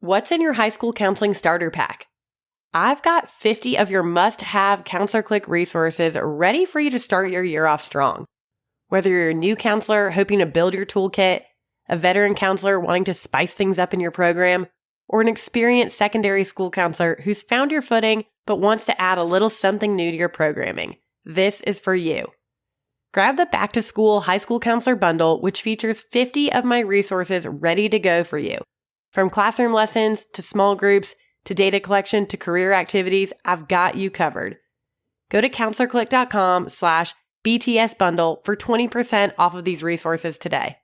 What's in your high school counseling starter pack? I've got 50 of your must-have Counselor Click resources ready for you to start your year off strong. Whether you're a new counselor hoping to build your toolkit, a veteran counselor wanting to spice things up in your program, or an experienced secondary school counselor who's found your footing but wants to add a little something new to your programming, this is for you. Grab the Back to School High School Counselor Bundle, which features 50 of my resources ready to go for you. From classroom lessons to small groups to data collection to career activities, I've got you covered. Go to counselorclick.com/BTS bundle for 20% off of these resources today.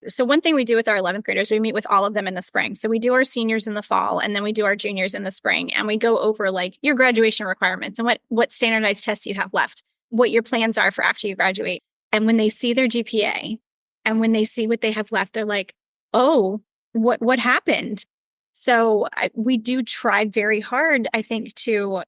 So one thing we do with our 11th graders, we meet with all of them in the spring. So we do our seniors in the fall, and then we do our juniors in the spring. And we go over like your graduation requirements and what standardized tests you have left, what your plans are for after you graduate. And when they see their GPA and when they see what they have left, they're like, oh, what happened? So we do try very hard, I think, to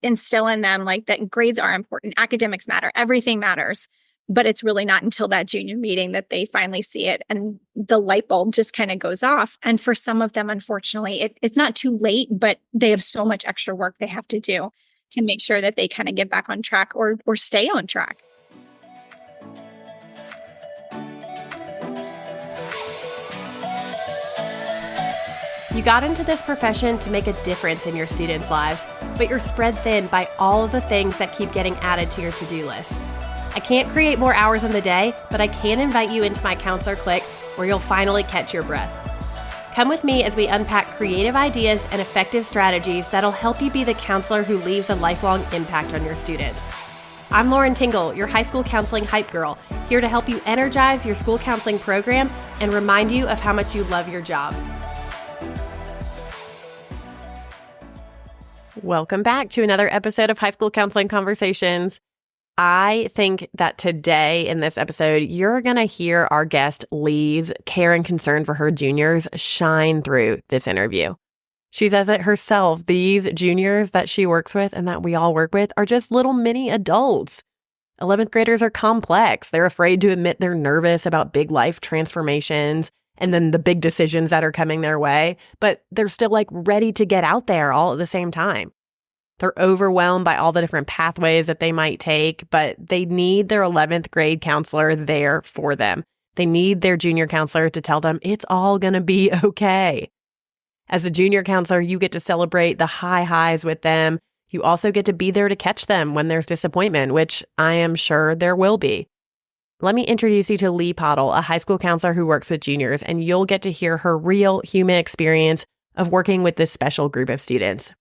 instill in them like that grades are important, academics matter, everything matters. But it's really not until that junior meeting that they finally see it and the light bulb just kind of goes off. And for some of them, unfortunately, it's not too late, but they have so much extra work they have to do to make sure that they kind of get back on track or stay on track. You got into this profession to make a difference in your students' lives, but you're spread thin by all of the things that keep getting added to your to-do list. I can't create more hours in the day, but I can invite you into my Counselor Click where you'll finally catch your breath. Come with me as we unpack creative ideas and effective strategies that'll help you be the counselor who leaves a lifelong impact on your students. I'm Lauren Tingle, your high school counseling hype girl, here to help you energize your school counseling program and remind you of how much you love your job. Welcome back to another episode of High School Counseling Conversations. I think that today in this episode, you're going to hear our guest Leigh's care and concern for her juniors shine through this interview. She says it herself, these juniors that she works with and that we all work with are just little mini adults. 11th graders are complex. They're afraid to admit they're nervous about big life transformations and then the big decisions that are coming their way, but they're still like ready to get out there all at the same time. They're overwhelmed by all the different pathways that they might take, but they need their 11th grade counselor there for them. They need their junior counselor to tell them it's all going to be okay. As a junior counselor, you get to celebrate the high highs with them. You also get to be there to catch them when there's disappointment, which I am sure there will be. Let me introduce you to Leigh Pottle, a high school counselor who works with juniors, and you'll get to hear her real human experience of working with this special group of students.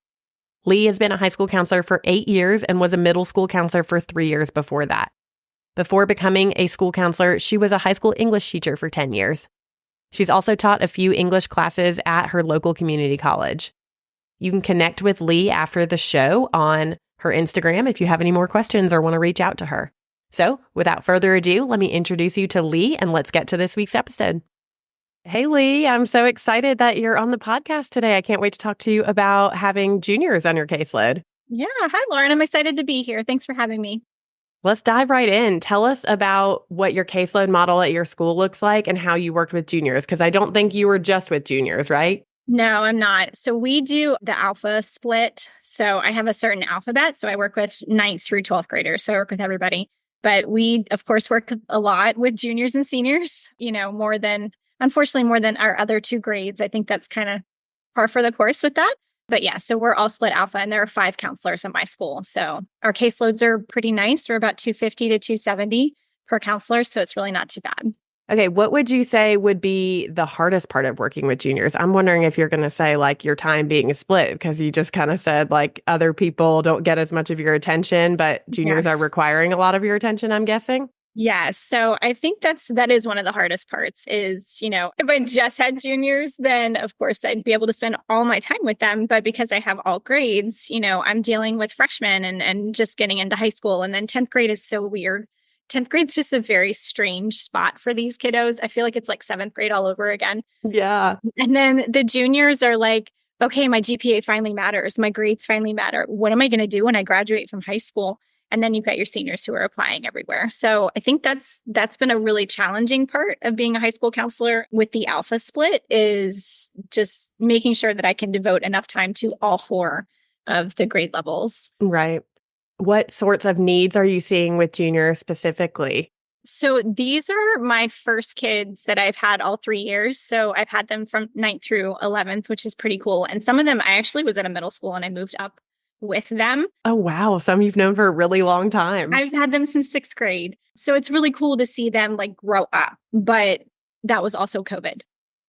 Leigh has been a high school counselor for 8 years and was a middle school counselor for 3 years before that. Before becoming a school counselor, she was a high school English teacher for 10 years. She's also taught a few English classes at her local community college. You can connect with Leigh after the show on her Instagram if you have any more questions or want to reach out to her. So, without further ado, let me introduce you to Leigh and let's get to this week's episode. Hey, Leigh, I'm so excited that you're on the podcast today. I can't wait to talk to you about having juniors on your caseload. Yeah. Hi, Lauren. I'm excited to be here. Thanks for having me. Let's dive right in. Tell us about what your caseload model at your school looks like and how you worked with juniors, because I don't think you were just with juniors, right? No, I'm not. So we do the alpha split. So I have a certain alphabet. So I work with 9th through 12th graders. So I work with everybody. But we, of course, work a lot with juniors and seniors, unfortunately, more than our other 2 grades. I think that's kind of par for the course with that. But yeah, so we're all split alpha and there are 5 counselors in my school. So our caseloads are pretty nice. We're about 250 to 270 per counselor. So it's really not too bad. Okay, what would you say would be the hardest part of working with juniors? I'm wondering if you're going to say like your time being split, because you just kind of said like other people don't get as much of your attention, but juniors are requiring a lot of your attention, I'm guessing. Yes. So I think that is one of the hardest parts is, if I just had juniors, then of course I'd be able to spend all my time with them. But because I have all grades, I'm dealing with freshmen and just getting into high school. And then 10th grade is so weird. 10th grade's just a very strange spot for these kiddos. I feel like it's like 7th grade all over again. Yeah. And then the juniors are like, okay, my GPA finally matters. My grades finally matter. What am I going to do when I graduate from high school? And then you've got your seniors who are applying everywhere. So I think that's been a really challenging part of being a high school counselor with the alpha split, is just making sure that I can devote enough time to all four of the grade levels. Right. What sorts of needs are you seeing with juniors specifically? So these are my first kids that I've had all 3 years. So I've had them from 9th through 11th, which is pretty cool. And some of them, I actually was at a middle school and I moved up with them. Oh, wow. Some you've known for a really long time. I've had them since 6th grade. So it's really cool to see them like grow up. But that was also COVID.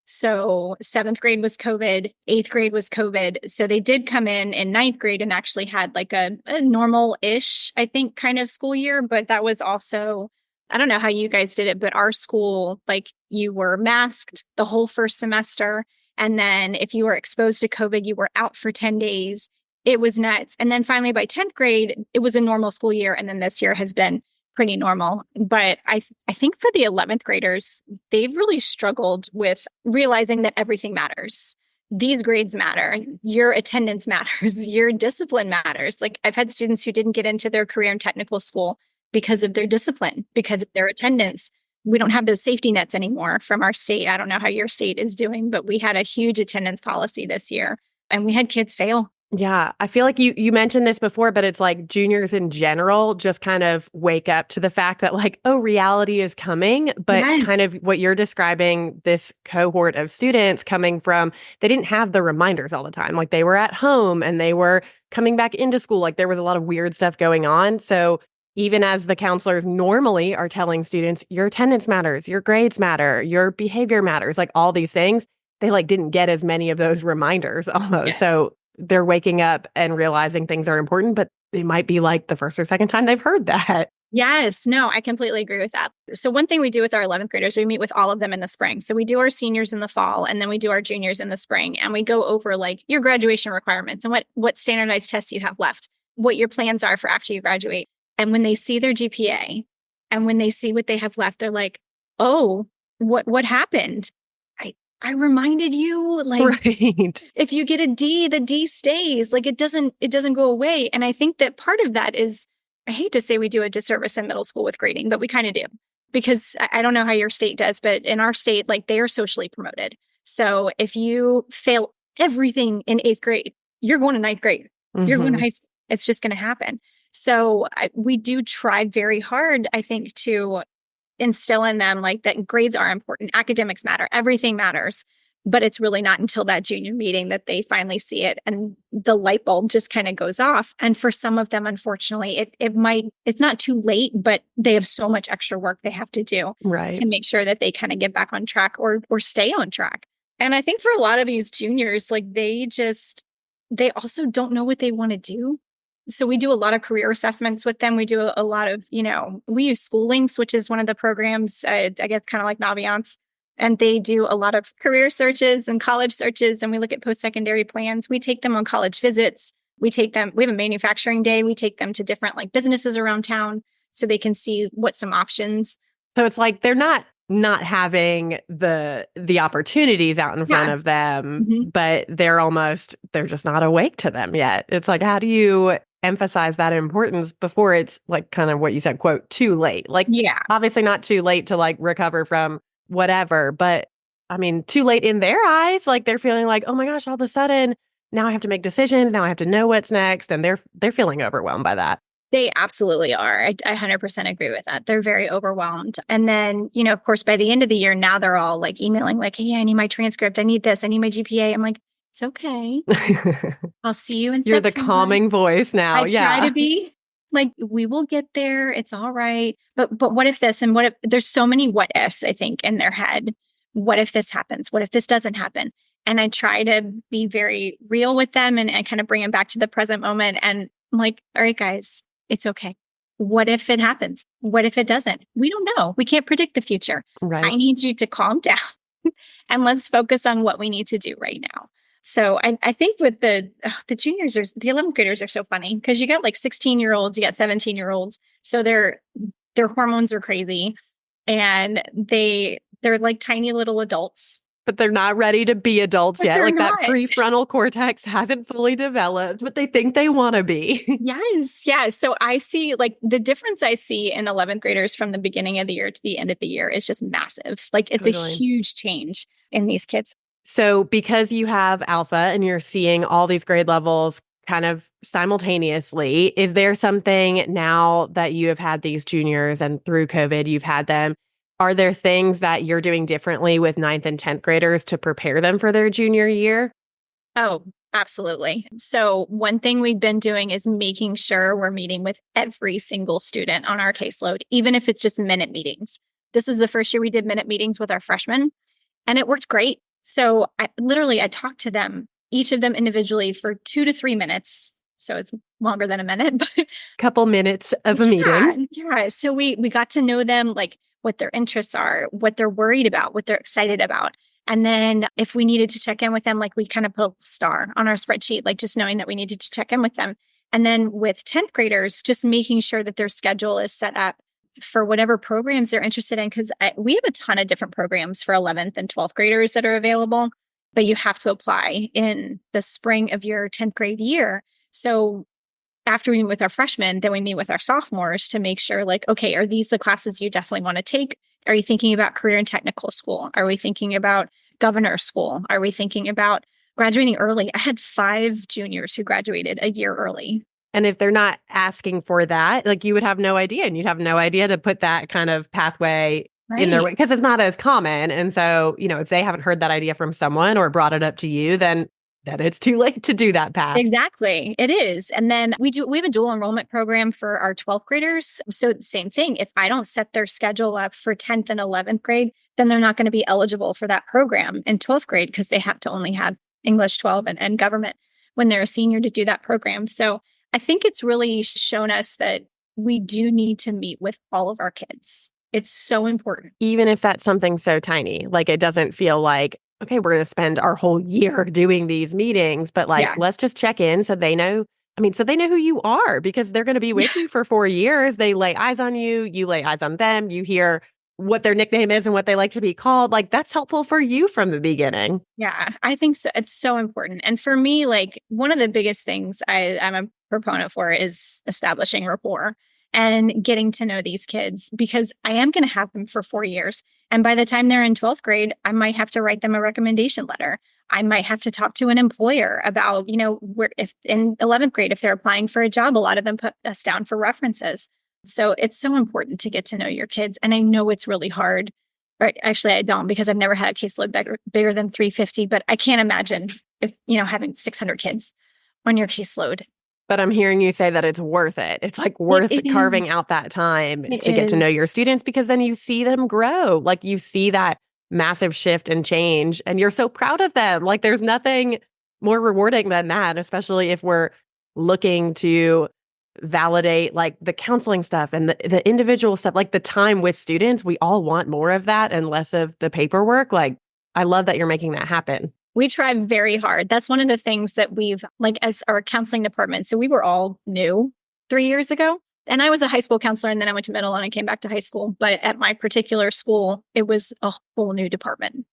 So 7th grade was COVID, 8th grade was COVID. So they did come in 9th grade and actually had like a normal-ish, I think, kind of school year. But that was also, I don't know how you guys did it, but our school, like you were masked the whole first semester. And then if you were exposed to COVID, you were out for 10 days. It was nuts. And then finally by 10th grade, it was a normal school year. And then this year has been pretty normal. But I think for the 11th graders, they've really struggled with realizing that everything matters. These grades matter. Your attendance matters. Your discipline matters. Like I've had students who didn't get into their career in technical school because of their discipline, because of their attendance. We don't have those safety nets anymore from our state. I don't know how your state is doing, but we had a huge attendance policy this year and we had kids fail. Yeah, I feel like you mentioned this before, but it's like juniors in general just kind of wake up to the fact that like, oh, reality is coming. But Yes. kind of what you're describing, this cohort of students coming from, they didn't have the reminders all the time. Like they were at home and they were coming back into school. Like there was a lot of weird stuff going on. So even as the counselors normally are telling students, your attendance matters, your grades matter, your behavior matters, like all these things, they like didn't get as many of those reminders almost. Yes. So they're waking up and realizing things are important, but it might be like the first or second time they've heard that. Yes, no, I completely agree with that. So one thing we do with our 11th graders, we meet with all of them in the spring. So we do our seniors in the fall and then we do our juniors in the spring, and we go over like your graduation requirements and what standardized tests you have left, what your plans are for after you graduate. And when they see their GPA and when they see what they have left, they're like, "Oh, what happened? I reminded you, like, Right. if you get a D, the D stays. Like it doesn't go away." And I think that part of that is, I hate to say we do a disservice in middle school with grading, but we kind of do, because I don't know how your state does, but in our state, like they are socially promoted. So if you fail everything in 8th grade, you're going to 9th grade. You're going to high school. It's just going to happen. So we do try very hard, I think, to instill in them like that grades are important, academics matter, everything matters. But it's really not until that junior meeting that they finally see it and the light bulb just kind of goes off. And for some of them, unfortunately, it's not too late, but they have so much extra work they have to do to make sure that they kind of get back on track or stay on track. And I think for a lot of these juniors, like they also don't know what they want to do. So we do a lot of career assessments with them. We do a lot of, we use School Links, which is one of the programs, I guess, kind of like Naviance. And they do a lot of career searches and college searches. And we look at post-secondary plans. We take them on college visits. We have a manufacturing day. We take them to different like businesses around town so they can see what some options. So it's like they're not having the opportunities out in front of them, but they're just not awake to them yet. It's like, how do you emphasize that importance before it's like kind of what you said, quote, too late? Like, yeah, obviously not too late to like recover from whatever, but I mean, too late in their eyes. Like they're feeling like, oh my gosh, all of a sudden now I have to make decisions. Now I have to know what's next. And they're feeling overwhelmed by that. They absolutely are. I 100% agree with that. They're very overwhelmed. And then, of course, by the end of the year, now they're all like emailing like, hey, I need my transcript. I need this. I need my GPA. I'm like, it's okay. I'll see you in You're September. the calming voice now. I try to be like, we will get there. It's all right. But what if this, and what if there's so many what ifs, I think, in their head. What if this happens? What if this doesn't happen? And I try to be very real with them and kind of bring them back to the present moment. And I'm like, all right, guys, it's okay. What if it happens? What if it doesn't? We don't know. We can't predict the future. Right. I need you to calm down and let's focus on what we need to do right now. So I think with the juniors, the 11th graders are so funny because you got like 16-year-olds, you got 17-year-olds. So their hormones are crazy and they're like tiny little adults. but they're not ready to be adults But yet. they're Like that not. prefrontal cortex hasn't fully developed, but they think they want to be. Yes. Yeah. So I see like the difference I see in 11th graders from the beginning of the year to the end of the year is just massive. Like it's a Totally. huge change in these kids. So because you have alpha and you're seeing all these grade levels kind of simultaneously, is there something now that you have had these juniors and through COVID, you've had them? Are there things that you're doing differently with ninth and 10th graders to prepare them for their junior year? Oh, absolutely. So one thing we've been doing is making sure we're meeting with every single student on our caseload, even if it's just minute meetings. This was the first year we did minute meetings with our freshmen, and it worked great. So I talked to them, each of them individually for 2 to 3 minutes. So it's longer than a minute, but Couple minutes of a meeting. yeah. So we got to know them, like what their interests are, what they're worried about, what they're excited about. And then if we needed to check in with them, like we kind of put a star on our spreadsheet, like just knowing that we needed to check in with them. And then with 10th graders, just making sure that their schedule is set up for whatever programs they're interested in. Because we have a ton of different programs for 11th and 12th graders that are available, but you have to apply in the spring of your 10th grade year. So after we meet with our freshmen, then we meet with our sophomores to make sure, like, okay, are these the classes you definitely want to take? Are you thinking about career and technical school? Are we thinking about governor school? Are we thinking about graduating early? I had 5 juniors who graduated a year early. And if they're not asking for that, like you would have no idea, and you'd have no idea to put that kind of pathway in their way because it's not as common. And so, if they haven't heard that idea from someone or brought it up to you, then it's too late to do that path. Exactly. It is. And then we have a dual enrollment program for our 12th graders. So same thing. If I don't set their schedule up for 10th and 11th grade, then they're not going to be eligible for that program in 12th grade because they have to only have English 12 and government when they're a senior to do that program. So I think it's really shown us that we do need to meet with all of our kids. It's so important. Even if that's something so tiny, like it doesn't feel like, okay, we're going to spend our whole year doing these meetings, but let's just check in so they know. So they know who you are because they're going to be with you for 4 years. They lay eyes on you. You lay eyes on them. You hear what their nickname is and what they like to be called. Like that's helpful for you from the beginning. Yeah, I think so. It's so important. And for me, like one of the biggest things I'm a proponent for is establishing rapport and getting to know these kids because I am going to have them for 4 years. And by the time they're in 12th grade, I might have to write them a recommendation letter. I might have to talk to an employer about, where if in 11th grade, if they're applying for a job, a lot of them put us down for references. So it's so important to get to know your kids. And I know it's really hard. Right. Actually, I don't because I've never had a caseload bigger than 350, but I can't imagine if, having 600 kids on your caseload. But I'm hearing you say that it's worth it. It's like worth carving out that time to get to know your students because then you see them grow. Like you see that massive shift and change and you're so proud of them. Like there's nothing more rewarding than that, especially if we're looking to validate like the counseling stuff and the individual stuff, like the time with students. We all want more of that and less of the paperwork. Like I love that you're making that happen. We try very hard. That's one of the things that we've as our counseling department. So we were all new 3 years ago. And I was a high school counselor and then I went to middle and I came back to high school. But at my particular school, it was a whole new department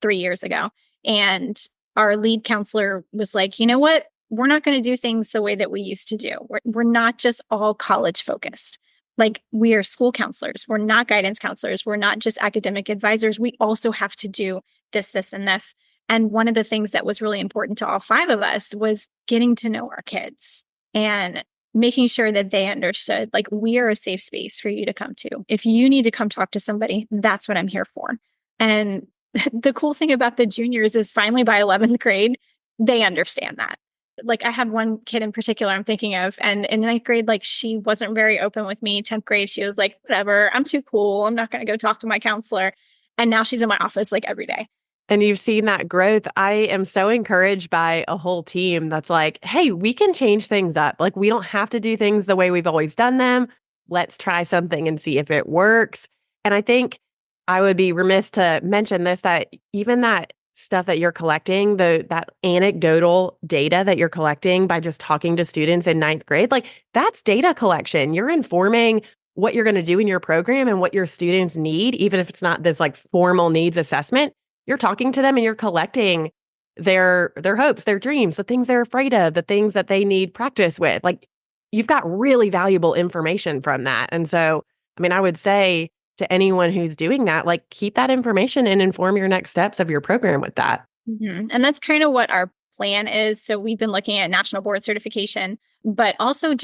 3 years ago. And our lead counselor was like, you know what? We're not going to do things the way that we used to do. We're not just all college focused. Like we are school counselors. We're not guidance counselors. We're not just academic advisors. We also have to do this, this, and this. And one of the things that was really important to all 5 of us was getting to know our kids and making sure that they understood, like, we are a safe space for you to come to. If you need to come talk to somebody, that's what I'm here for. And the cool thing about the juniors is finally by 11th grade, they understand that. Like I had one kid in particular I'm thinking of, and in 9th grade, like she wasn't very open with me. 10th grade, she was like, whatever, I'm too cool. I'm not going to go talk to my counselor. And now she's in my office like every day. And you've seen that growth. I am so encouraged by a whole team that's like, hey, we can change things up. Like, we don't have to do things the way we've always done them. Let's try something and see if it works. And I think I would be remiss to mention this, that even that stuff that you're collecting, that anecdotal data that you're collecting by just talking to students in 9th grade, like that's data collection. You're informing what you're going to do in your program and what your students need, even if it's not this like formal needs assessment. you're talking to them and you're collecting their hopes, their dreams, the things they're afraid of, the things that they need practice with. Like you've got really valuable information from that. And so, I mean, I would say to anyone who's doing that, like keep that information and inform your next steps of your program with that. And that's kind of what our plan is. So we've been looking at national board certification, but also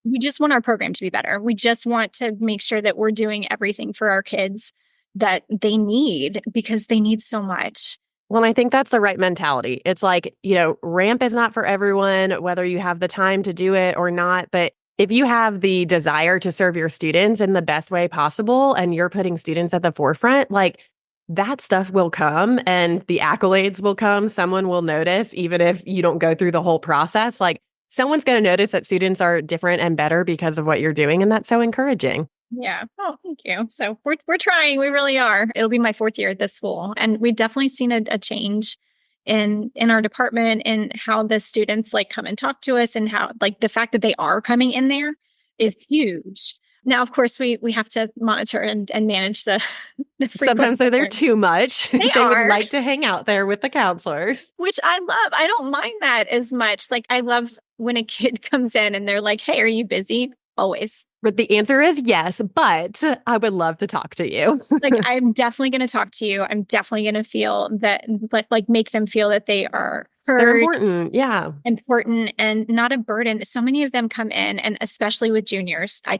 we just want our program to be better. We just want to make sure that we're doing everything for our kids that they need because they need so much. Well, and I think that's the right mentality. It's like, ramp is not for everyone, whether you have the time to do it or not. But if you have the desire to serve your students in the best way possible and you're putting students at the forefront, like that stuff will come and the accolades will come. Someone will notice, even if you don't go through the whole process. Like someone's going to notice that students are different and better because of what you're doing. And that's so encouraging. Yeah. Oh, thank you. So we're trying. We really are. It'll be my 4th year at this school. And we've definitely seen a change in our department and how the students like come and talk to us and how like the fact that they are coming in there is huge. Now, of course, we have to monitor and manage the sometimes they're there too much. They would like to hang out there with the counselors. Which I love. I don't mind that as much. Like I love when a kid comes in and they're like, hey, are you busy? Always. But the answer is yes, but I would love to talk to you. Like, I'm definitely going to talk to you. I'm definitely going to feel that, like make them feel that they are heard. They're important. Yeah. Important and not a burden. So many of them come in, and especially with juniors, I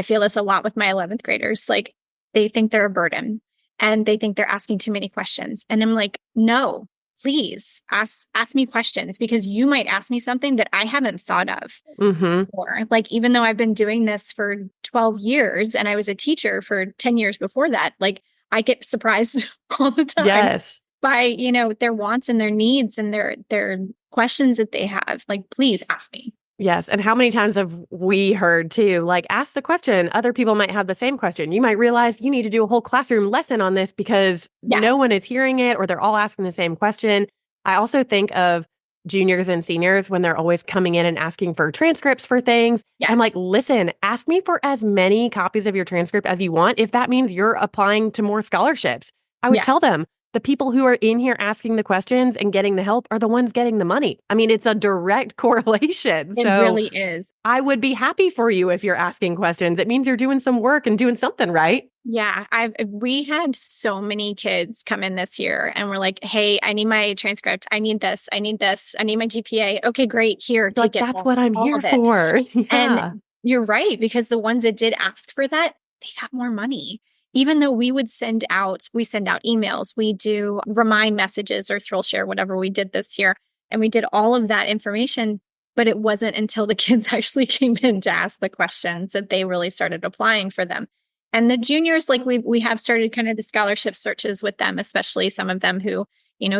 feel this a lot with my 11th graders. Like, they think they're a burden and they think they're asking too many questions. And I'm like, no. Please ask me questions because you might ask me something that I haven't thought of before. Like, even though I've been doing this for 12 years and I was a teacher for 10 years before that, like I get surprised all the time by, their wants and their needs and their questions that they have. Like, please ask me. Yes. And how many times have we heard too, like, ask the question. Other people might have the same question. You might realize you need to do a whole classroom lesson on this because no one is hearing it or they're all asking the same question. I also think of juniors and seniors when they're always coming in and asking for transcripts for things. Yes. I'm like, listen, ask me for as many copies of your transcript as you want. If that means you're applying to more scholarships, I would tell them. The people who are in here asking the questions and getting the help are the ones getting the money. I mean, it's a direct correlation. It really is. I would be happy for you if you're asking questions. It means you're doing some work and doing something right. Yeah. We had so many kids come in this year and we're like, hey, I need my transcript. I need this. I need this. I need my GPA. Okay, great. Here. Like, that's what I'm here for. Yeah. And you're right, because the ones that did ask for that, they got more money. Even though we send out emails, we do remind messages or thrill share, whatever we did this year. And we did all of that information, but it wasn't until the kids actually came in to ask the questions that they really started applying for them. And the juniors, like we have started kind of the scholarship searches with them, especially some of them who,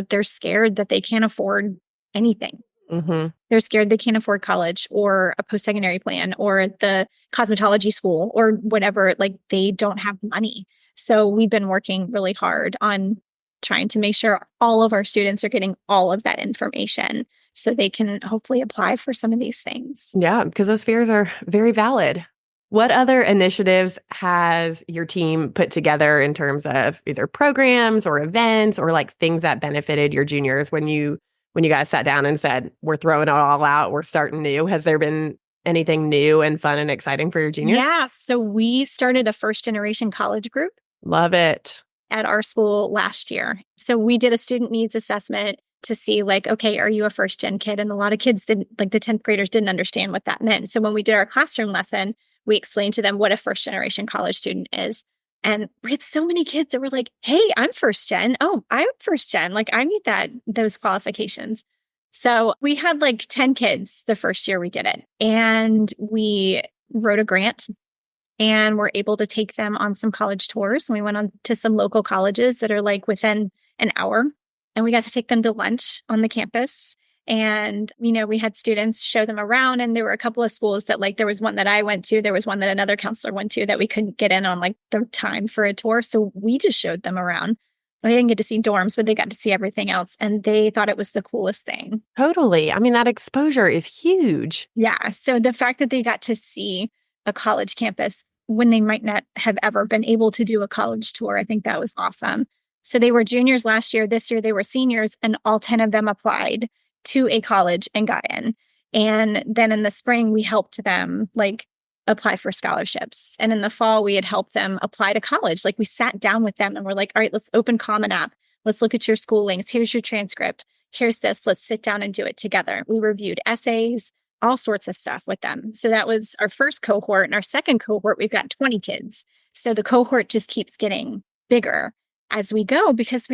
they're scared that they can't afford anything. Mm-hmm. They're scared they can't afford college or a post-secondary plan or the cosmetology school or whatever. Like, they don't have money. So we've been working really hard on trying to make sure all of our students are getting all of that information so they can hopefully apply for some of these things. Yeah, because those fears are very valid. What other initiatives has your team put together in terms of either programs or events or like things that benefited your juniors when you guys sat down and said, we're throwing it all out, we're starting new? Has there been anything new and fun and exciting for your juniors? Yeah. So we started a first generation college group. Love it. At our school last year. So we did a student needs assessment to see like, okay, are you a first gen kid? And a lot of kids didn't, like the 10th graders didn't understand what that meant. So when we did our classroom lesson, we explained to them what a first generation college student is. And we had so many kids that were like, hey, I'm first gen. Oh, I'm first gen. Like, I need those qualifications. So we had like 10 kids the first year we did it. And we wrote a grant and were able to take them on some college tours. And we went on to some local colleges that are like within an hour. And we got to take them to lunch on the campus. And, we had students show them around. And there were a couple of schools that like, there was one that I went to. There was one that another counselor went to that we couldn't get in on like the time for a tour. So we just showed them around. They didn't get to see dorms, but they got to see everything else. And they thought it was the coolest thing. Totally. I mean, that exposure is huge. Yeah. So the fact that they got to see a college campus when they might not have ever been able to do a college tour, I think that was awesome. So they were juniors last year. This year they were seniors, and all 10 of them applied to a college and got in. And then in the spring, we helped them like apply for scholarships. And in the fall, we had helped them apply to college. Like we sat down with them and we're like, all right, let's open Common App. Let's look at your school links. Here's your transcript. Here's this. Let's sit down and do it together. We reviewed essays, all sorts of stuff with them. So that was our first cohort. And our second cohort, we've got 20 kids. So the cohort just keeps getting bigger as we go because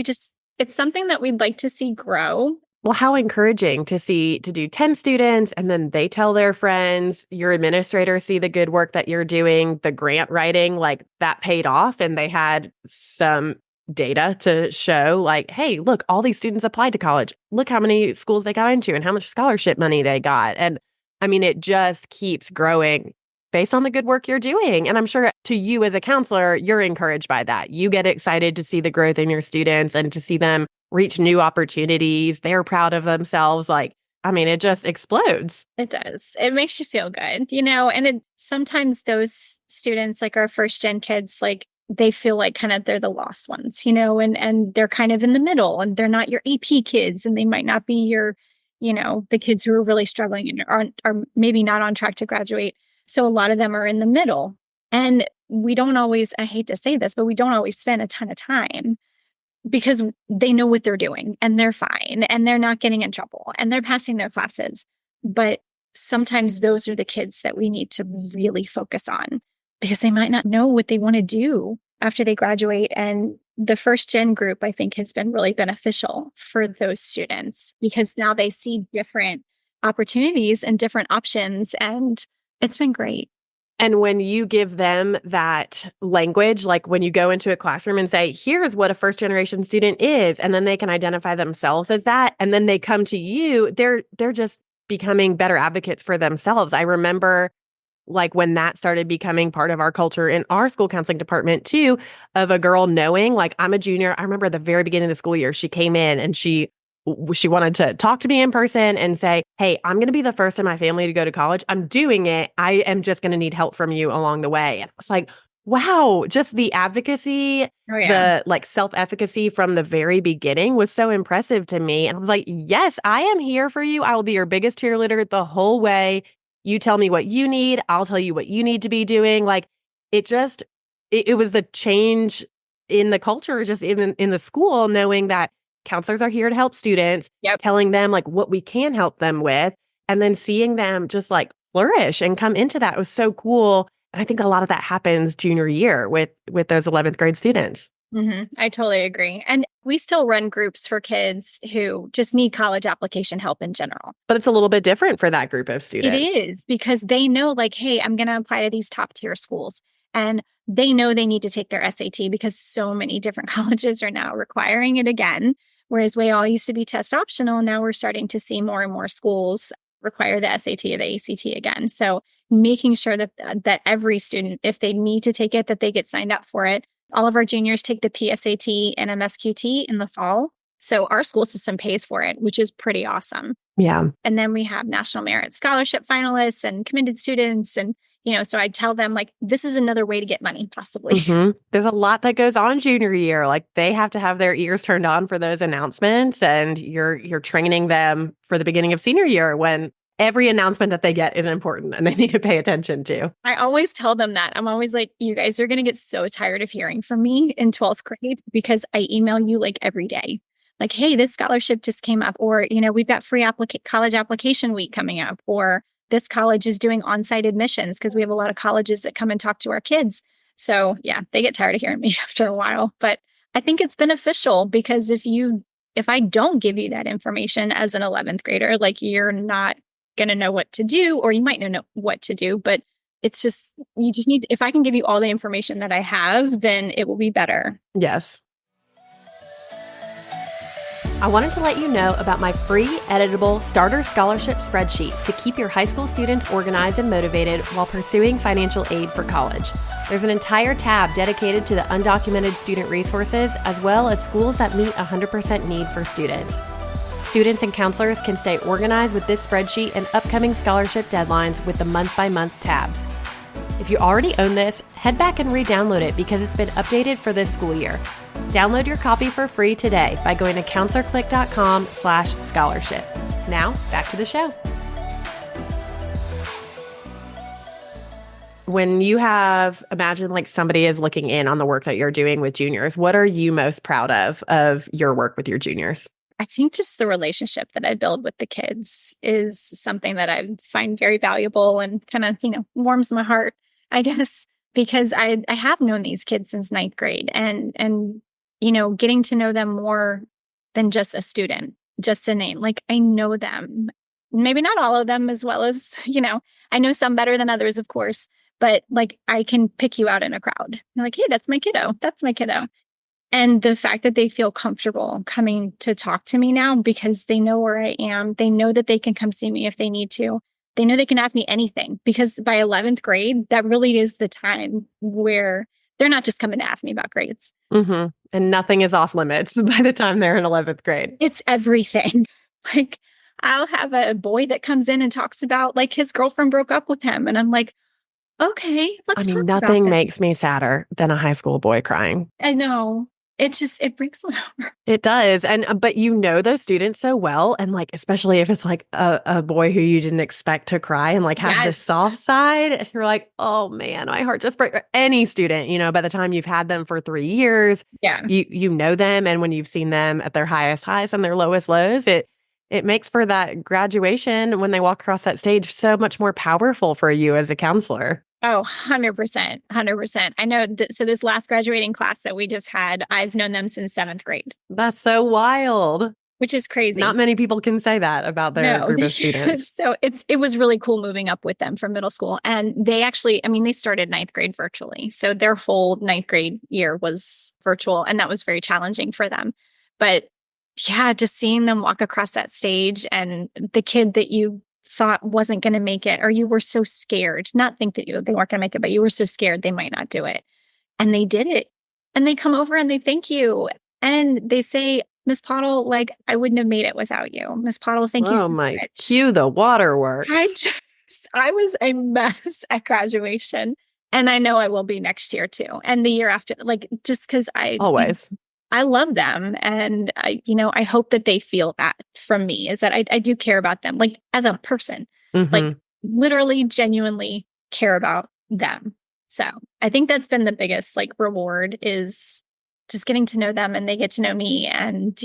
it's something that we'd like to see grow. Well, how encouraging to do 10 students and then they tell their friends, your administrators see the good work that you're doing, the grant writing, like that paid off. And they had some data to show like, hey, look, all these students applied to college. Look how many schools they got into and how much scholarship money they got. And I mean, it just keeps growing based on the good work you're doing. And I'm sure to you as a counselor, you're encouraged by that. You get excited to see the growth in your students and to see them reach new opportunities. They're proud of themselves. Like, I mean, it just explodes. It does. It makes you feel good, and sometimes those students, like our first gen kids, like they feel like kind of they're the lost ones, and they're kind of in the middle and they're not your AP kids and they might not be your, the kids who are really struggling and are maybe not on track to graduate. So a lot of them are in the middle. And we don't always, I hate to say this, but we don't always spend a ton of time because they know what they're doing and they're fine and they're not getting in trouble and they're passing their classes. But sometimes those are the kids that we need to really focus on because they might not know what they want to do after they graduate. And the first gen group, I think, has been really beneficial for those students because now they see different opportunities and different options. And it's been great. And when you give them that language, like when you go into a classroom and say, here's what a first generation student is, and then they can identify themselves as that, and then they come to you, they're just becoming better advocates for themselves. I remember like when that started becoming part of our culture in our school counseling department too, of a girl knowing like I'm a junior. I remember at the very beginning of the school year, she came in and she wanted to talk to me in person and say, hey, I'm going to be the first in my family to go to college. I'm doing it. I am just going to need help from you along the way. And I was like, wow, just the advocacy, the like self-efficacy from the very beginning was so impressive to me. And I was like, yes, I am here for you. I will be your biggest cheerleader the whole way. You tell me what you need. I'll tell you what you need to be doing. Like it was the change in the culture, just in the school, knowing that counselors are here to help students, telling them like what we can help them with, and then seeing them just like flourish and come into that was so cool. And I think a lot of that happens junior year with those 11th grade students. Mm-hmm. I totally agree. And we still run groups for kids who just need college application help in general. But it's a little bit different for that group of students. It is because they know like, hey, I'm going to apply to these top tier schools. And they know they need to take their SAT because so many different colleges are now requiring it again. Whereas we all used to be test optional, now we're starting to see more and more schools require the SAT or the ACT again. So making sure that every student, if they need to take it, that they get signed up for it. All of our juniors take the PSAT and MSQT in the fall. So our school system pays for it, which is pretty awesome. Yeah. And then we have National Merit Scholarship finalists and commended students. And, so I tell them like, this is another way to get money possibly. Mm-hmm. There's a lot that goes on junior year. Like they have to have their ears turned on for those announcements. And you're training them for the beginning of senior year when every announcement that they get is important and they need to pay attention to. I always tell them that. I'm always like, you guys are going to get so tired of hearing from me in 12th grade because I email you like every day. Like, hey, this scholarship just came up, or, we've got free college application week coming up, or this college is doing on-site admissions because we have a lot of colleges that come and talk to our kids. So yeah, they get tired of hearing me after a while, but I think it's beneficial because if I don't give you that information as an 11th grader, like you're not going to know what to do, or you might not know what to do, but it's just, you just need, if I can give you all the information that I have, then it will be better. Yes. I wanted to let you know about my free editable starter scholarship spreadsheet to keep your high school students organized and motivated while pursuing financial aid for college. There's an entire tab dedicated to the undocumented student resources, as well as schools that meet 100% need for students. Students and counselors can stay organized with this spreadsheet and upcoming scholarship deadlines with the month-by-month tabs. If you already own this, head back and re-download it because it's been updated for this school year. Download your copy for free today by going to counselorclick.com/scholarship. Now, back to the show. When you imagine like somebody is looking in on the work that you're doing with juniors, what are you most proud of your work with your juniors? I think just the relationship that I build with the kids is something that I find very valuable and kind of, warms my heart, I guess, because I have known these kids since ninth grade and, getting to know them more than just a student, just a name. Like I know them, maybe not all of them as well as, I know some better than others, of course, but like I can pick you out in a crowd. You're like, hey, that's my kiddo. That's my kiddo. And the fact that they feel comfortable coming to talk to me now because they know where I am. They know that they can come see me if they need to. They know they can ask me anything because by 11th grade, that really is the time where they're not just coming to ask me about grades. Mm-hmm. And nothing is off limits by the time they're in 11th grade. It's everything. Like I'll have a boy that comes in and talks about like his girlfriend broke up with him. And I'm like, okay, let's talk about nothing that. makes me sadder than a high school boy crying. I know. It breaks my heart. It does. But those students so well. And like, especially if it's like a boy who you didn't expect to cry and like have the soft side, you're like, oh man, my heart just breaks. Any student, by the time you've had them for 3 years, you know them. And when you've seen them at their highest highs and their lowest lows, it makes for that graduation when they walk across that stage so much more powerful for you as a counselor. Oh, 100%. 100%. I know. So this last graduating class that we just had, I've known them since 7th grade. That's so wild. Which is crazy. Not many people can say that about their group of students. So it was really cool moving up with them from middle school. And they actually, they started 9th grade virtually. So their whole 9th grade year was virtual. And that was very challenging for them. But yeah, just seeing them walk across that stage and the kid that you thought wasn't going to make it, or you were so scared, not think that they weren't going to make it, but you were so scared they might not do it. And they did it. And they come over and they thank you. And they say, Miss Pottle, like, I wouldn't have made it without you. Miss Pottle, thank you so much. Cue the waterworks. I was a mess at graduation. And I know I will be next year too. And the year after, like, just because I love them. And I hope that they feel that from me, is that I do care about them, like as a person, like literally genuinely care about them. So I think that's been the biggest like reward, is just getting to know them and they get to know me. And,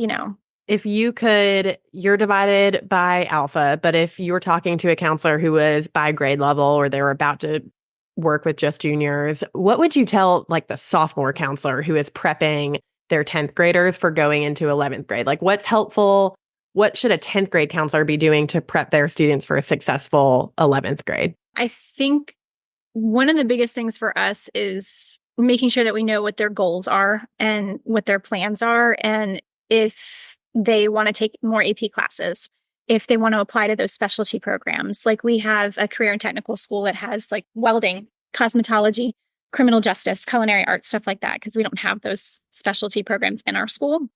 if you're divided by alpha, but if you were talking to a counselor who was by grade level or they were about to work with just juniors, what would you tell like the sophomore counselor who is prepping their 10th graders for going into 11th grade? Like what's helpful? What should a 10th grade counselor be doing to prep their students for a successful 11th grade? I think one of the biggest things for us is making sure that we know what their goals are and what their plans are. And if they want to take more AP classes, if they want to apply to those specialty programs, like we have a career and technical school that has like welding, cosmetology, criminal justice, culinary arts, stuff like that, because we don't have those specialty programs in our school.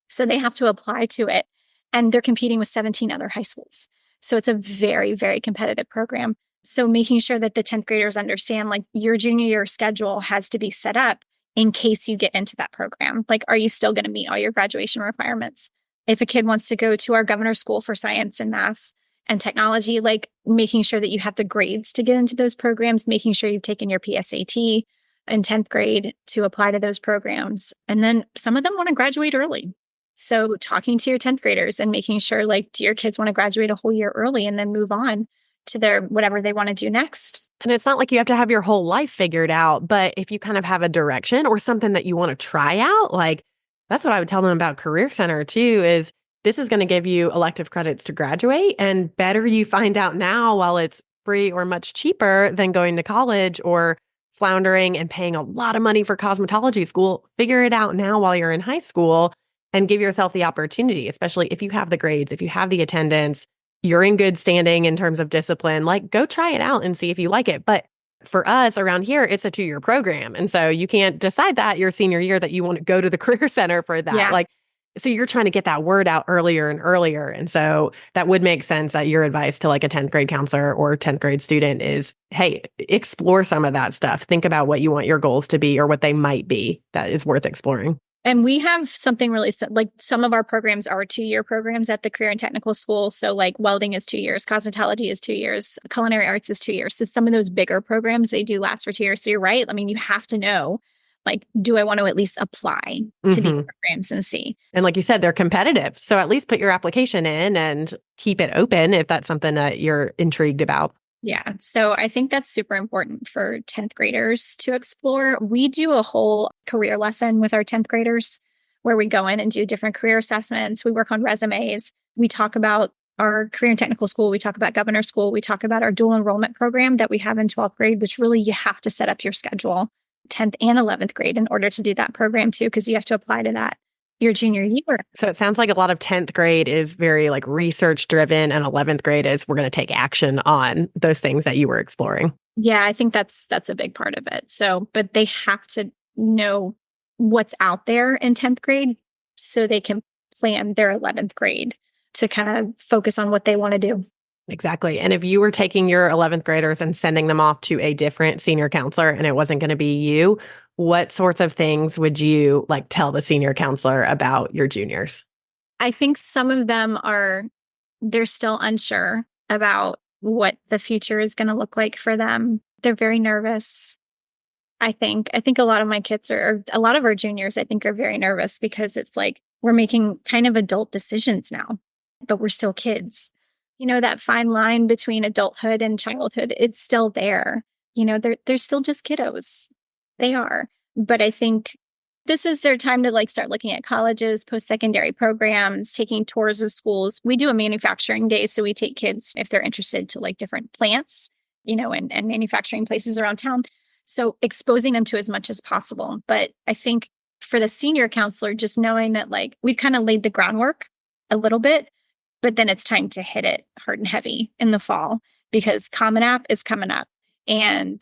So they have to apply to it. And they're competing with 17 other high schools. So it's a very, very competitive program. So making sure that the 10th graders understand, like, your junior year schedule has to be set up in case you get into that program. Like, are you still going to meet all your graduation requirements? If a kid wants to go to our governor's school for science and math and technology, like making sure that you have the grades to get into those programs, making sure you've taken your PSAT in 10th grade to apply to those programs. And then some of them want to graduate early. So talking to your 10th graders and making sure, like, do your kids want to graduate a whole year early and then move on to their whatever they want to do next? And it's not like you have to have your whole life figured out, but if you kind of have a direction or something that you want to try out, like that's what I would tell them about Career Center too, is this is going to give you elective credits to graduate, and better you find out now while it's free or much cheaper than going to college or floundering and paying a lot of money for cosmetology school. Figure it out now while you're in high school and give yourself the opportunity, especially if you have the grades, if you have the attendance, you're in good standing in terms of discipline, like go try it out and see if you like it. But for us around here, it's a 2-year program. And so you can't decide that your senior year that you want to go to the Career Center for that. Yeah. So you're trying to get that word out earlier and earlier. And so that would make sense that your advice to like a 10th grade counselor or 10th grade student is, hey, explore some of that stuff. Think about what you want your goals to be or what they might be. That is worth exploring. And we have something really like some of our programs are 2-year programs at the career and technical school. So like welding is 2 years, cosmetology is 2 years, culinary arts is 2 years. So some of those bigger programs, they do last for 2 years. So you're right. I mean, you have to know, like, do I want to at least apply to these programs and see? And like you said, they're competitive. So at least put your application in and keep it open if that's something that you're intrigued about. Yeah. So I think that's super important for 10th graders to explore. We do a whole career lesson with our 10th graders where we go in and do different career assessments. We work on resumes. We talk about our career and technical school. We talk about governor school. We talk about our dual enrollment program that we have in 12th grade, which really you have to set up your schedule 10th and 11th grade in order to do that program too, because you have to apply to that your junior year. So it sounds like a lot of 10th grade is very like research driven, and 11th grade is we're going to take action on those things that you were exploring. Yeah, I think that's a big part of it. So, but they have to know what's out there in 10th grade so they can plan their 11th grade to kind of focus on what they want to do. Exactly. And if you were taking your 11th graders and sending them off to a different senior counselor and it wasn't going to be you, what sorts of things would you like tell the senior counselor about your juniors? I think some of them they're still unsure about what the future is going to look like for them. They're very nervous. I think a lot of my kids or a lot of our juniors, I think, are very nervous because it's like we're making kind of adult decisions now, but we're still kids. You know, that fine line between adulthood and childhood, it's still there. You know, they're still just kiddos. They are. But I think this is their time to like start looking at colleges, post-secondary programs, taking tours of schools. We do a manufacturing day. So we take kids if they're interested to like different plants, you know, and manufacturing places around town. So exposing them to as much as possible. But I think for the senior counselor, just knowing that like we've kind of laid the groundwork a little bit, but then it's time to hit it hard and heavy in the fall because Common App is coming up and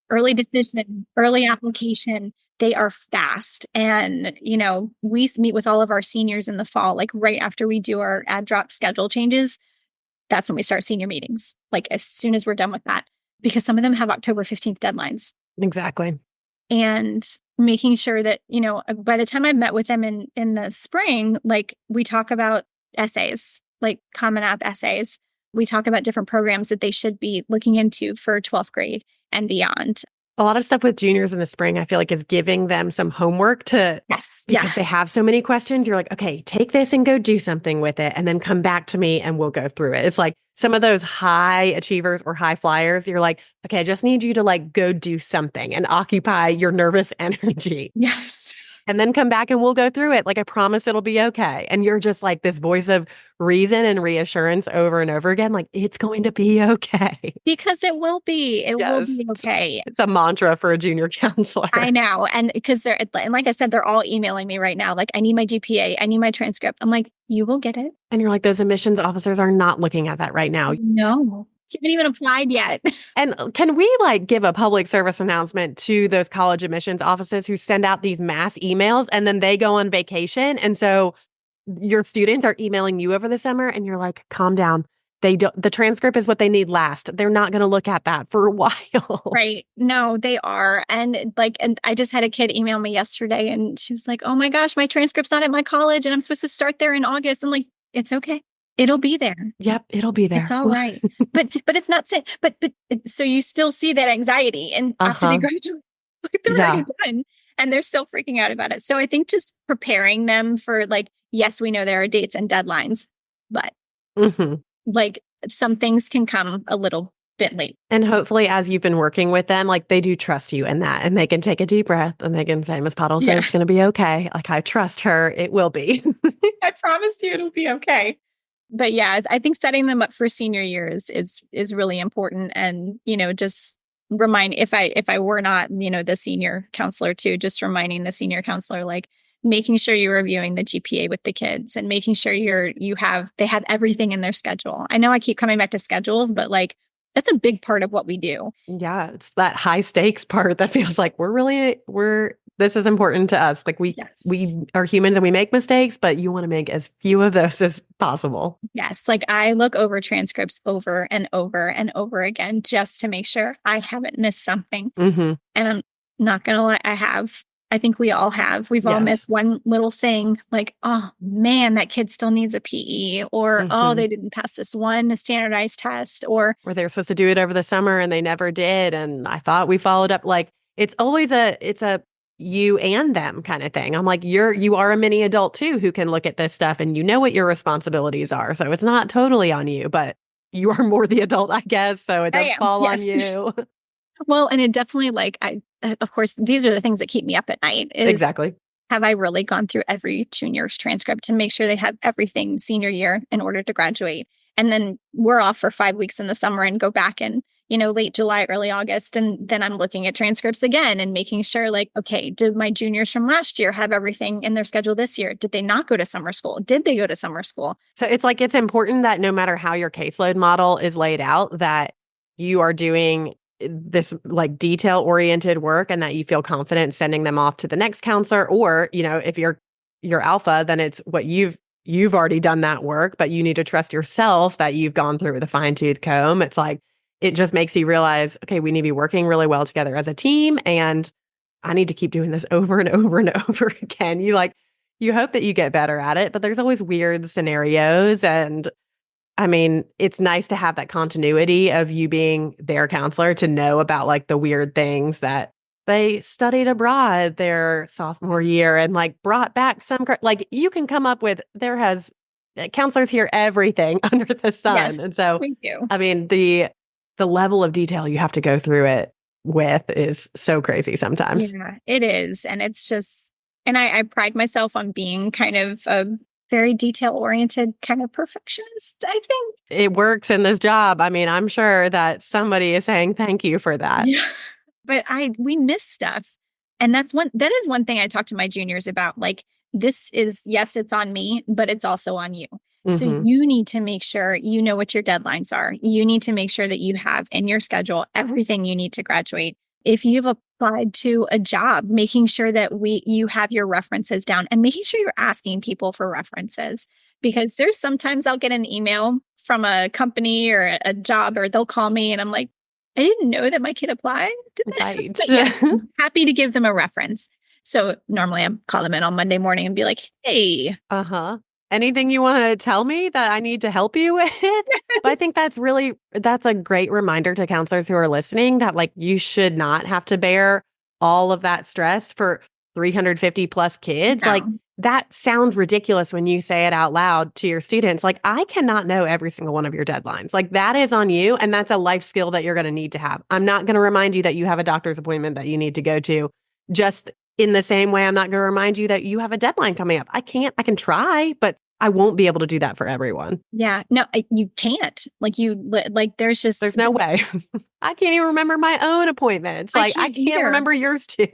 early decision, early application, they are fast. And, you know, we meet with all of our seniors in the fall, like right after we do our add drop schedule changes. That's when we start senior meetings, like as soon as we're done with that, because some of them have October 15th deadlines. Exactly. And making sure that, you know, by the time I met with them in the spring, like we talk about essays, like Common App essays. We talk about different programs that they should be looking into for 12th grade and beyond. A lot of stuff with juniors in the spring, I feel like is giving them some homework to, because they have so many questions. You're like, okay, take this and go do something with it and then come back to me and we'll go through it. It's like some of those high achievers or high flyers. You're like, okay, I just need you to like go do something and occupy your nervous energy. Yes. And then come back and we'll go through it. Like, I promise it'll be okay. And you're just like this voice of reason and reassurance over and over again. Like, it's going to be okay. Because it will be. It will be okay. It's a mantra for a junior counselor. I know. And because and like I said, they're all emailing me right now. Like, I need my GPA. I need my transcript. I'm like, you will get it. And you're like, those admissions officers are not looking at that right now. No. You haven't even applied yet. And can we like give a public service announcement to those college admissions offices who send out these mass emails and then they go on vacation? And so your students are emailing you over the summer and you're like, calm down. The transcript is what they need last. They're not going to look at that for a while. Right. No, they are. And I just had a kid email me yesterday and she was like, oh my gosh, my transcript's not at my college and I'm supposed to start there in August. I'm like, it's okay. It'll be there. Yep, it'll be there. It's all right. but it's not safe. But so you still see that anxiety and after they graduate, like they're already done and they're still freaking out about it. So I think just preparing them for like, yes, we know there are dates and deadlines, but like some things can come a little bit late. And hopefully as you've been working with them, like they do trust you in that and they can take a deep breath and they can say, Ms. Pottle says it's going to be okay. Like I trust her. It will be. I promise you it'll be okay. But yeah, I think setting them up for senior years is really important. And, you know, just remind if I were not, you know, the senior counselor too, just reminding the senior counselor, like making sure you're reviewing the GPA with the kids and making sure they have everything in their schedule. I know I keep coming back to schedules, but like that's a big part of what we do. Yeah. It's that high stakes part that feels like this is important to us. Like we are humans and we make mistakes, but you want to make as few of those as possible. Yes. Like I look over transcripts over and over and over again, just to make sure I haven't missed something. And I'm not going to lie, I have. I think we all have. We've all missed Yes. one little thing like, oh man, that kid still needs a PE, or oh, Hmm. they didn't pass this one standardized test, or Or they were supposed to do it over the summer and they never did. And I thought we followed up. Like it's always it's a you and them kind of thing. I'm like, you are a mini adult too who can look at this stuff and you know what your responsibilities are. So it's not totally on you, but you are more the adult, I guess. So it I does am. fall on Yes. you. Well, and it definitely of course, these are the things that keep me up at night is Exactly. have I really gone through every junior's transcript to make sure they have everything senior year in order to graduate? And then we're off for 5 weeks in the summer and go back in, late July, early August. And then I'm looking at transcripts again and making sure like, okay, did my juniors from last year have everything in their schedule this year? Did they not go to summer school? Did they go to summer school? So it's like it's important that no matter how your caseload model is laid out, that you are doing this like detail oriented work and that you feel confident sending them off to the next counselor. Or, if you're alpha, then it's what you've already done that work, but you need to trust yourself that you've gone through with a fine tooth comb. It's like it just makes you realize, okay, we need to be working really well together as a team. And I need to keep doing this over and over and over again. You hope that you get better at it, but there's always weird scenarios. And I mean, it's nice to have that continuity of you being their counselor to know about like the weird things that they studied abroad their sophomore year and like brought back like you can come up with, counselors hear everything under the sun. Yes, And so, we do. I mean, the level of detail you have to go through it with is so crazy sometimes. Yeah, it is. And it's just, and I pride myself on being kind of a very detail oriented kind of perfectionist, I think. It works in this job. I mean, I'm sure that somebody is saying thank you for that. Yeah. But we miss stuff. And that is one thing I talk to my juniors about. Like, this is, yes, it's on me, but it's also on you. So Hmm. you need to make sure you know what your deadlines are. You need to make sure that you have in your schedule everything you need to graduate. If you've applied to a job, making sure that you have your references down and making sure you're asking people for references. Because there's sometimes I'll get an email from a company or a job, or they'll call me and I'm like, I didn't know that my kid applied to this. Right. But yes, I'm happy to give them a reference. So normally I call them in on Monday morning and be like, hey. Uh-huh. Anything you want to tell me that I need to help you with? But I think that's a great reminder to counselors who are listening that like you should not have to bear all of that stress for 350 plus kids. No. Like that sounds ridiculous when you say it out loud to your students. Like I cannot know every single one of your deadlines. Like that is on you. And that's a life skill that you're going to need to have. I'm not going to remind you that you have a doctor's appointment that you need to go to. Just in the same way, I'm not going to remind you that you have a deadline coming up. I can try, but I won't be able to do that for everyone. Yeah, no, you can't. There's no way. I can't even remember my own appointments. I Like I can't can't either. remember yours too.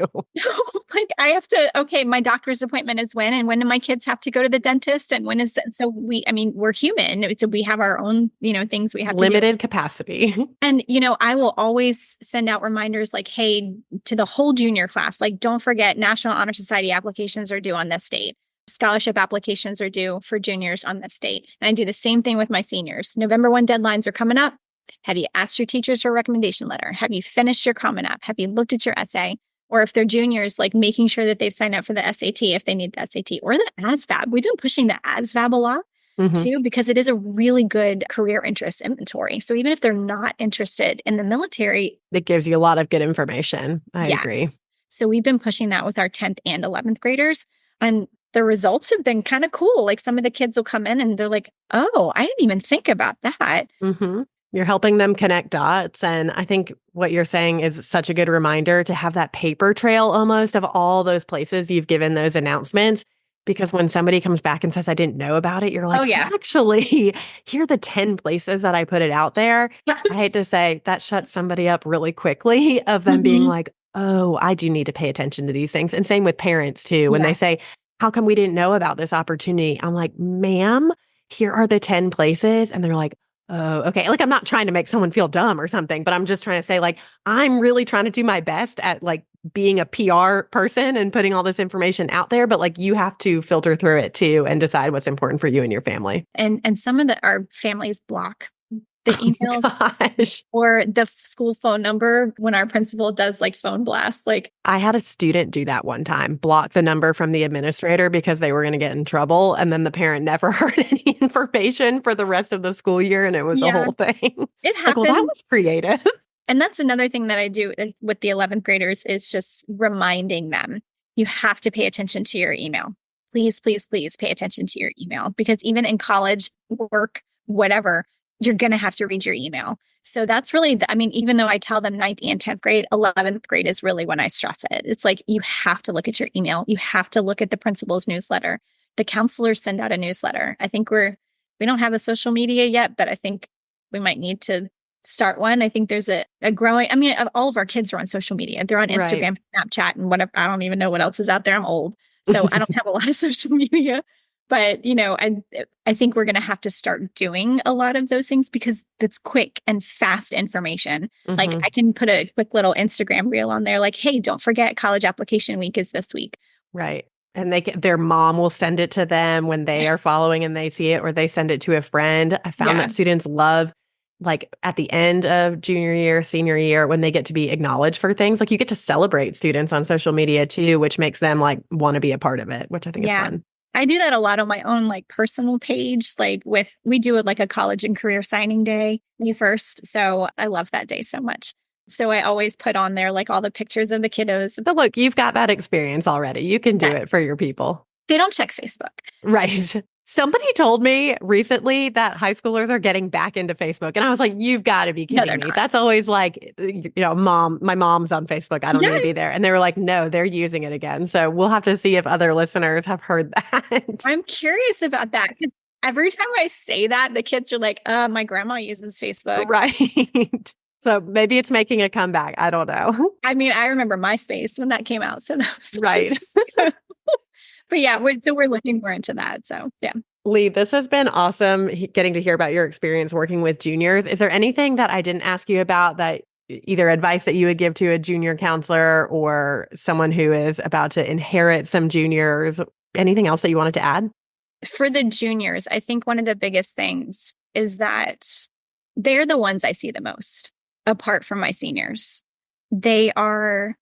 Like I have to, okay, my doctor's appointment is when, and when do my kids have to go to the dentist, and when is that? So we're human. So we have our own, things we have to do. Limited capacity. And, I will always send out reminders like, hey, to the whole junior class, like, don't forget National Honor Society applications are due on this date. Scholarship applications are due for juniors on this date. And I do the same thing with my seniors. November 1 deadlines are coming up. Have you asked your teachers for a recommendation letter? Have you finished your Common App? Have you looked at your essay? Or if they're juniors, like making sure that they've signed up for the SAT if they need the SAT or the ASVAB. We've been pushing the ASVAB a lot too, because it is a really good career interest inventory. So even if they're not interested in the military, It gives you a lot of good information. I yes. agree. So we've been pushing that with our 10th and 11th graders. And the results have been kind of cool. Like some of the kids will come in and they're like, oh, I didn't even think about that. You're helping them connect dots. And I think what you're saying is such a good reminder to have that paper trail almost of all those places you've given those announcements. Because when somebody comes back and says, I didn't know about it, you're like, Oh, yeah. Actually, here are the 10 places that I put it out there. Yes. I hate to say that shuts somebody up really quickly of them being like, oh, I do need to pay attention to these things. And same with parents too. When they say, how come we didn't know about this opportunity? I'm like, ma'am, here are the 10 places. And they're like, oh, okay. Like, I'm not trying to make someone feel dumb or something, but I'm just trying to say, like, I'm really trying to do my best at like being a PR person and putting all this information out there. But like, you have to filter through it too and decide what's important for you and your family. And some of our families block the emails Gosh. or the school phone number when our principal does like phone blasts. Like I had a student do that one time, block the number from the administrator because they were going to get in trouble. And then the parent never heard any information for the rest of the school year. And it was a yeah, whole thing. it Like, well, that happens. was creative. And that's another thing that I do with the 11th graders is just reminding them, you have to pay attention to your email. Please, please, please pay attention to your email, because even in college, work, whatever, you're going to have to read your email. So that's really, I mean, even though I tell them 9th and 10th grade, 11th grade is really when I stress it. It's like, you have to look at your email. You have to look at the principal's newsletter. The counselors send out a newsletter. I think we don't have a social media yet, but I think we might need to start one. I think there's a growing, I mean, all of our kids are on social media. They're on Instagram, Snapchat, and whatever. I don't even know what else is out there. I'm old, so I don't have a lot of social media. But, you know, I think we're going to have to start doing a lot of those things because it's quick and fast information. Like I can put a quick little Instagram reel on there like, hey, don't forget college application week is this week. Right. And their mom will send it to them when they are following and they see it, or they send it to a friend. I found that students love, like at the end of junior year, senior year, when they get to be acknowledged for things, like you get to celebrate students on social media too, which makes them like want to be a part of it, which I think is fun. I do that a lot on my own, like personal page, like we do it like a college and career signing day, May 1st. So I love that day so much. So I always put on there like all the pictures of the kiddos. So look, you've got that experience already. You can do it for your people. They don't check Facebook. Right. Somebody told me recently that high schoolers are getting back into Facebook. And I was like, you've got to be kidding me. That's always like, you know, my mom's on Facebook. I don't need to be there. And they were like, no, they're using it again. So we'll have to see if other listeners have heard that. I'm curious about that. Every time I say that, the kids are like, my grandma uses Facebook. Right. So maybe it's making a comeback. I don't know. I mean, I remember MySpace when that came out. So that was right. But yeah, we're looking more into that. So yeah. Leigh, this has been awesome getting to hear about your experience working with juniors. Is there anything that I didn't ask you about, that either advice that you would give to a junior counselor or someone who is about to inherit some juniors? Anything else that you wanted to add? For the juniors, I think one of the biggest things is that they're the ones I see the most, apart from my seniors. They're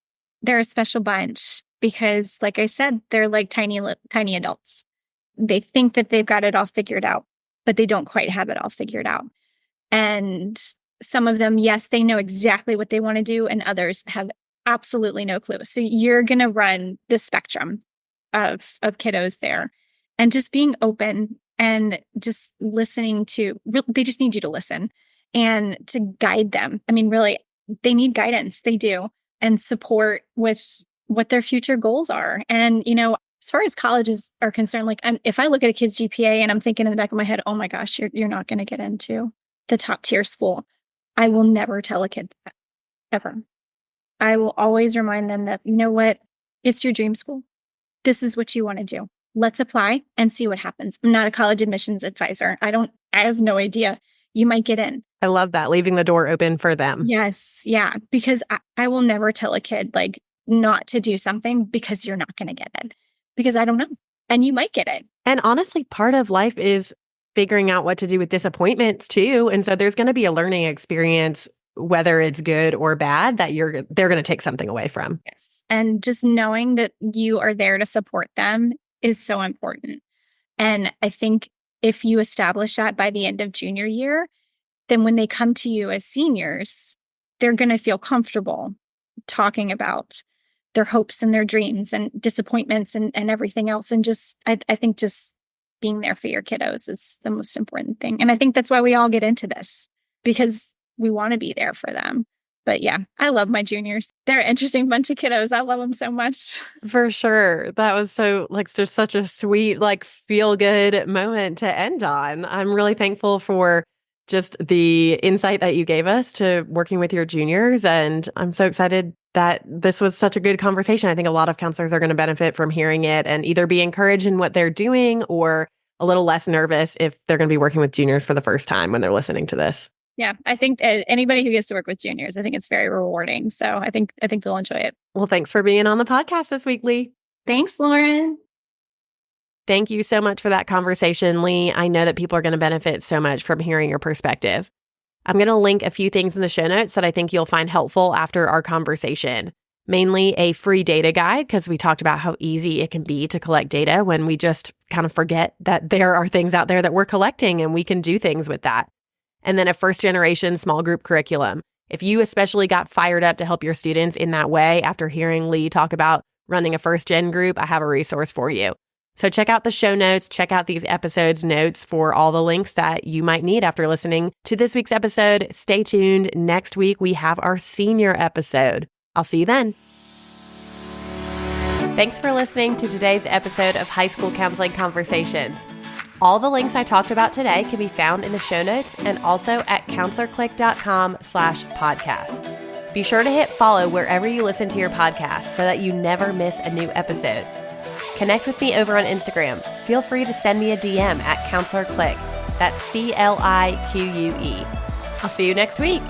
a special bunch because, like I said, they're like tiny adults. They think that they've got it all figured out, but they don't quite have it all figured out. And some of them, yes, they know exactly what they want to do, and others have absolutely no clue. So you're going to run the spectrum of kiddos there, and just being open and just listening they just need you to listen and to guide them. I mean, really, they need guidance. They do. And support with what their future goals are. And, you know, as far as colleges are concerned, like if I look at a kid's GPA and I'm thinking in the back of my head, oh my gosh, you're not going to get into the top tier school, I will never tell a kid that, ever. I will always remind them that, you know what, it's your dream school. This is what you want to do. Let's apply and see what happens. I'm not a college admissions advisor. I have no idea. You might get in. I love that, leaving the door open for them. Yes. Yeah. Because I will never tell a kid like not to do something because you're not going to get it, because I don't know. And you might get it. And honestly, part of life is figuring out what to do with disappointments too. And so there's going to be a learning experience, whether it's good or bad, that they're going to take something away from. Yes. And just knowing that you are there to support them is so important. And I think if you establish that by the end of junior year, then when they come to you as seniors, they're going to feel comfortable talking about their hopes and their dreams and disappointments and everything else. And just, I think just being there for your kiddos is the most important thing. And I think that's why we all get into this, because we want to be there for them. But yeah, I love my juniors. They're an interesting bunch of kiddos. I love them so much. For sure. That was so just such a sweet, feel good moment to end on. I'm really thankful for just the insight that you gave us to working with your juniors. And I'm so excited that this was such a good conversation. I think a lot of counselors are going to benefit from hearing it and either be encouraged in what they're doing or a little less nervous if they're going to be working with juniors for the first time when they're listening to this. Yeah, I think anybody who gets to work with juniors, I think it's very rewarding. So I think they'll enjoy it. Well, thanks for being on the podcast this week, Leigh. Thanks, Lauren. Thank you so much for that conversation, Leigh. I know that people are going to benefit so much from hearing your perspective. I'm going to link a few things in the show notes that I think you'll find helpful after our conversation. Mainly a free data guide, because we talked about how easy it can be to collect data when we just kind of forget that there are things out there that we're collecting and we can do things with that. And then a first generation small group curriculum. If you especially got fired up to help your students in that way after hearing Leigh talk about running a first gen group, I have a resource for you. So check out the show notes, check out these episodes notes for all the links that you might need after listening to this week's episode. Stay tuned. Next week, we have our senior episode. I'll see you then. Thanks for listening to today's episode of High School Counseling Conversations. All the links I talked about today can be found in the show notes and also at counselorclick.com/podcast. Be sure to hit follow wherever you listen to your podcast so that you never miss a new episode. Connect with me over on Instagram. Feel free to send me a DM at counselorclick. That's CLIQUE. I'll see you next week.